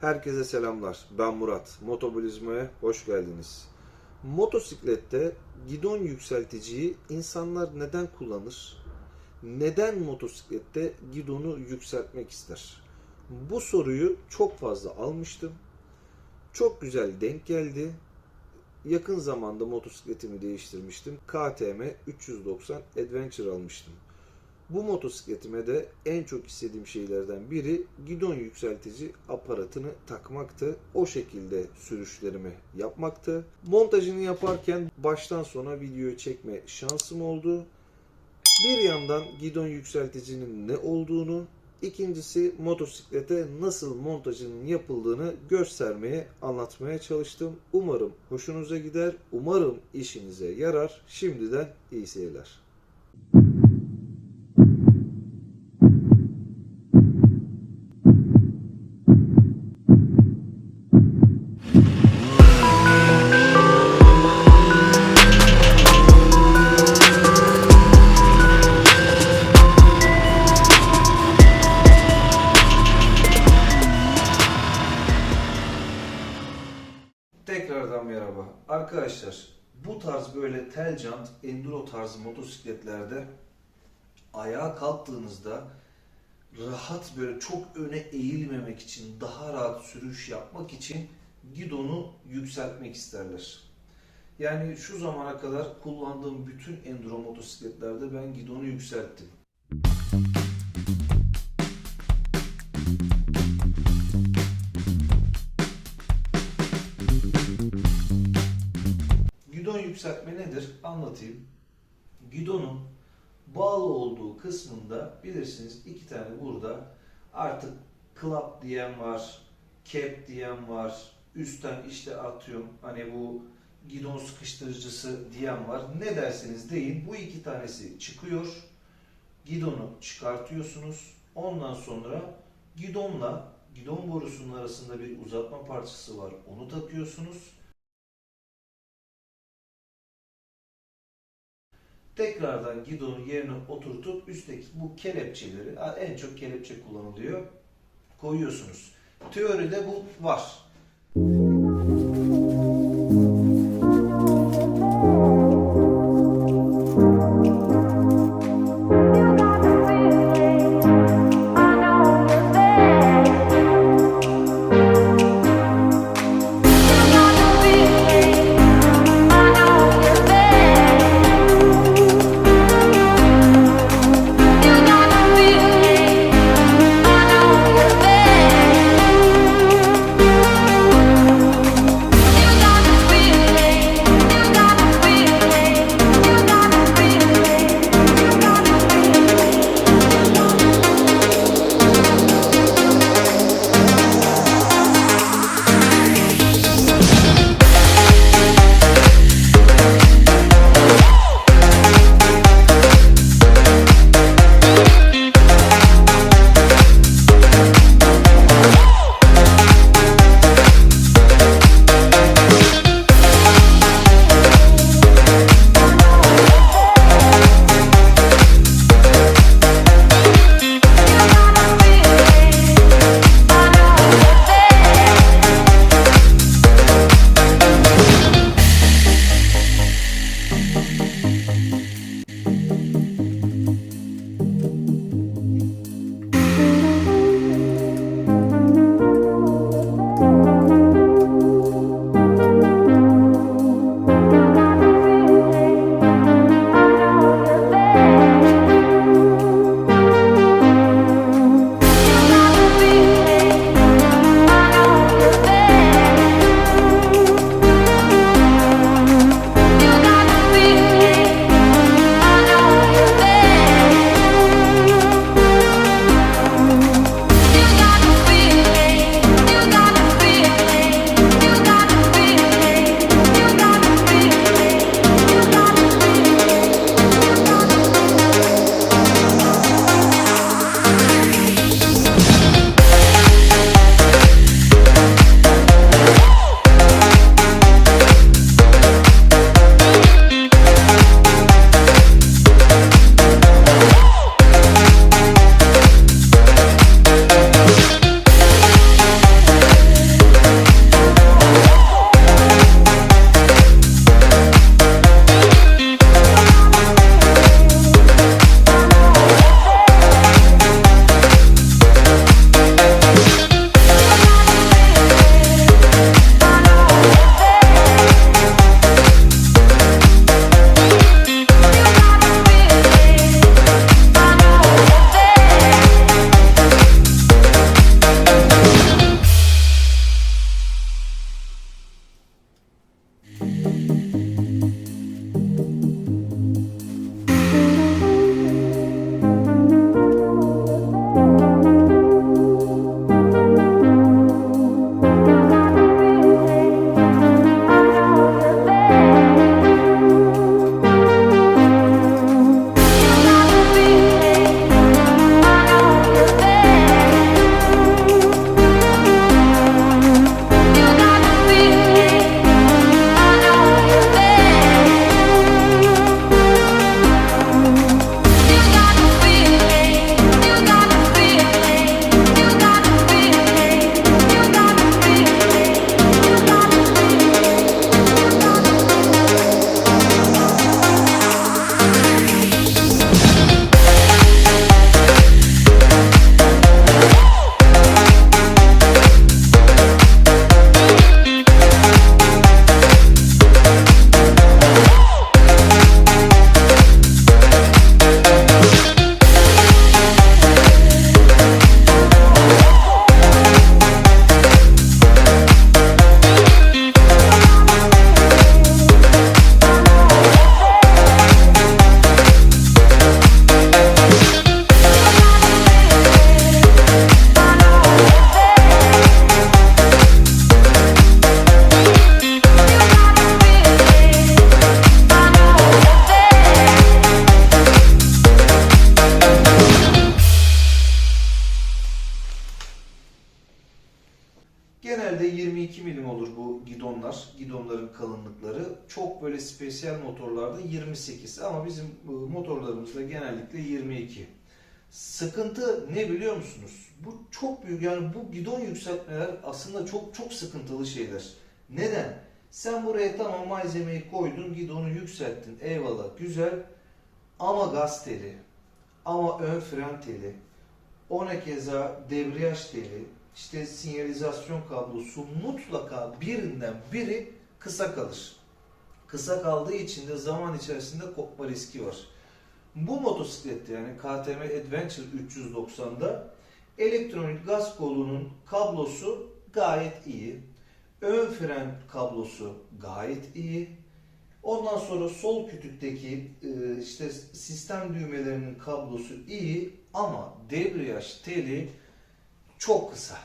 Herkese selamlar. Ben Murat. Motobolizma'ya hoş geldiniz. Motosiklette gidon yükselticiyi insanlar neden kullanır? Neden motosiklette gidonu yükseltmek ister? Bu soruyu çok fazla almıştım. Çok güzel denk geldi. Yakın zamanda motosikletimi değiştirmiştim. KTM 390 Adventure almıştım. Bu motosikletime de en çok istediğim şeylerden biri gidon yükseltici aparatını takmaktı. O şekilde sürüşlerimi yapmaktı. Montajını yaparken baştan sona videoyu çekme şansım oldu. Bir yandan gidon yükselticinin ne olduğunu, ikincisi motosiklete nasıl montajının yapıldığını göstermeye, anlatmaya çalıştım. Umarım hoşunuza gider, umarım işinize yarar. Şimdiden iyi seyirler. Tekrardan merhaba. Arkadaşlar bu tarz böyle tel jant, enduro tarzı motosikletlerde ayağa kalktığınızda rahat böyle çok öne eğilmemek için, daha rahat sürüş yapmak için gidonu yükseltmek isterler. Yani şu zamana kadar kullandığım bütün enduro motosikletlerde ben gidonu yükselttim. Gidon yükseltme nedir? Anlatayım. Gidonun bağlı olduğu kısmında bilirsiniz iki tane burada artık klap diyen var, cap diyen var, üstten işte atıyorum hani bu gidon sıkıştırıcısı diyen var. Ne derseniz deyin bu iki tanesi çıkıyor. Gidonu çıkartıyorsunuz. Ondan sonra gidonla gidon borusunun arasında bir uzatma parçası var. Onu takıyorsunuz. Tekrardan gidonu yerine oturtup üstteki bu kelepçeleri, en çok kelepçe kullanılıyor, koyuyorsunuz. Teoride bu var. Genelde 22 milim olur bu gidonlar, gidonların kalınlıkları. Çok böyle spesiyel motorlarda 28 ama bizim motorlarımızda genellikle 22. Sıkıntı ne biliyor musunuz? Bu çok büyük, yani bu gidon yükseltmeler aslında çok sıkıntılı şeyler. Neden? Sen buraya tamam malzemeyi koydun, gidonu yükselttin, eyvallah güzel, ama gaz teli, ama ön fren teli, ona keza debriyaj teli, işte sinyalizasyon kablosu, mutlaka birinden biri kısa kalır. Kısa kaldığı için de zaman içerisinde kopma riski var. Bu motosiklette, yani KTM Adventure 390'da elektronik gaz kolunun kablosu gayet iyi. Ön fren kablosu gayet iyi. Ondan sonra sol kütükteki işte sistem düğmelerinin kablosu iyi ama debriyaj teli çok kısa.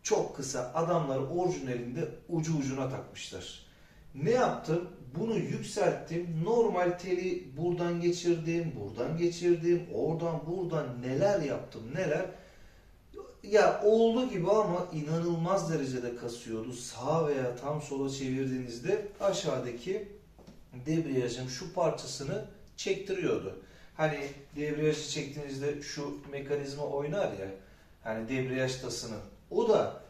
Çok kısa. Adamlar orijinalinde ucu ucuna takmışlar. Ne yaptım? Bunu yükselttim. Normal teli buradan geçirdim, oradan buradan neler yaptım, neler. Ya oldu gibi ama inanılmaz derecede kasıyordu. Sağa veya tam sola çevirdiğinizde aşağıdaki debriyajın şu parçasını çektiriyordu. Hani debriyajı çektiğinizde şu mekanizma oynar ya, hani debriyaj tasının. O da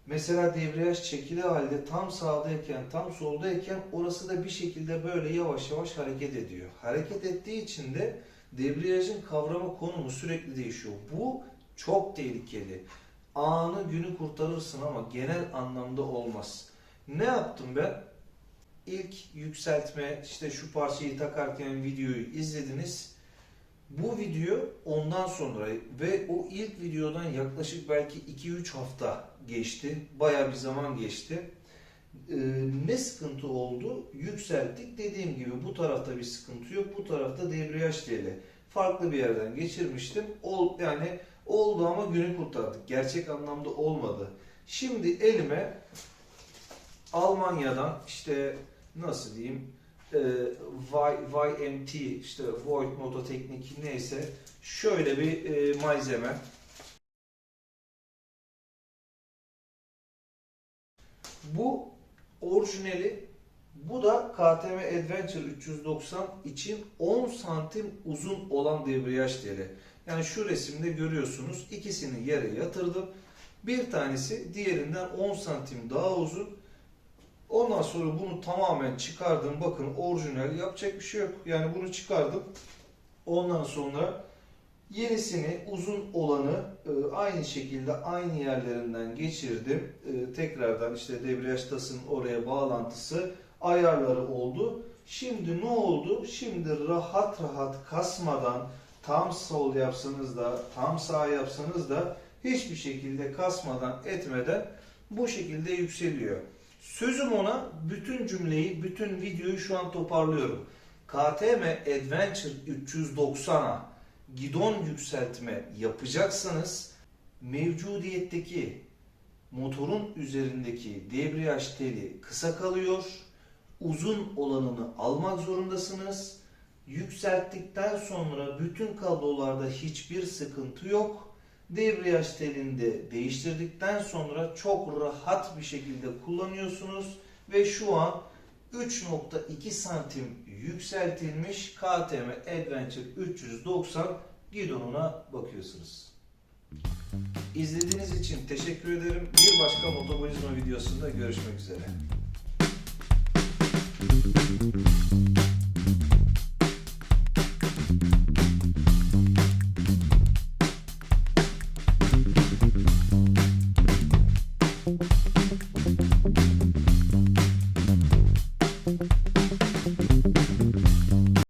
mesela debriyaj çekili halde tam sağdayken, tam soldayken orası da bir şekilde böyle yavaş yavaş hareket ediyor. Hareket ettiği için de debriyajın kavrama konumu sürekli değişiyor. Bu çok tehlikeli. Anı günü kurtarırsın ama genel anlamda olmaz. Ne yaptım ben? İlk yükseltme, işte şu parçayı takarken videoyu izlediniz. Bu video ondan sonra ve o ilk videodan yaklaşık belki 2-3 hafta geçti. Bayağı bir zaman geçti. Ne sıkıntı oldu? Yükselttik. Dediğim gibi bu tarafta bir sıkıntı yok. Bu tarafta debriyaj teli. Farklı bir yerden geçirmiştim. Yani oldu ama günü kurtardık. Gerçek anlamda olmadı. Şimdi elime Almanya'dan işte nasıl diyeyim YMT, işte Voigt Mototeknik neyse, şöyle bir malzeme. Bu orijinali, bu da KTM Adventure 390 için 10 santim uzun olan debriyaj teli. Yani şu resimde görüyorsunuz, ikisini yere yatırdım. Bir tanesi diğerinden 10 santim daha uzun. Ondan sonra bunu tamamen çıkardım. Bakın orijinal, yapacak bir şey yok. Yani bunu çıkardım. Ondan sonra yenisini, uzun olanı aynı şekilde aynı yerlerinden geçirdim. Tekrardan işte debriyaj tasının oraya bağlantısı, ayarları oldu. Şimdi ne oldu? Şimdi rahat rahat kasmadan, tam sol yapsanız da tam sağ yapsanız da hiçbir şekilde kasmadan etmeden bu şekilde yükseliyor. Sözüm ona, bütün cümleyi, bütün videoyu şu an toparlıyorum. KTM Adventure 390'a gidon yükseltme yapacaksanız mevcudiyetteki motorun üzerindeki debriyaj teli kısa kalıyor. Uzun olanını almak zorundasınız. Yükselttikten sonra bütün kablolarda hiçbir sıkıntı yok. Debriyaj telini de değiştirdikten sonra çok rahat bir şekilde kullanıyorsunuz ve şu an 3.2 santim yükseltilmiş KTM Adventure 390 gidonuna bakıyorsunuz. İzlediğiniz için teşekkür ederim. Bir başka motobolizma videosunda görüşmek üzere.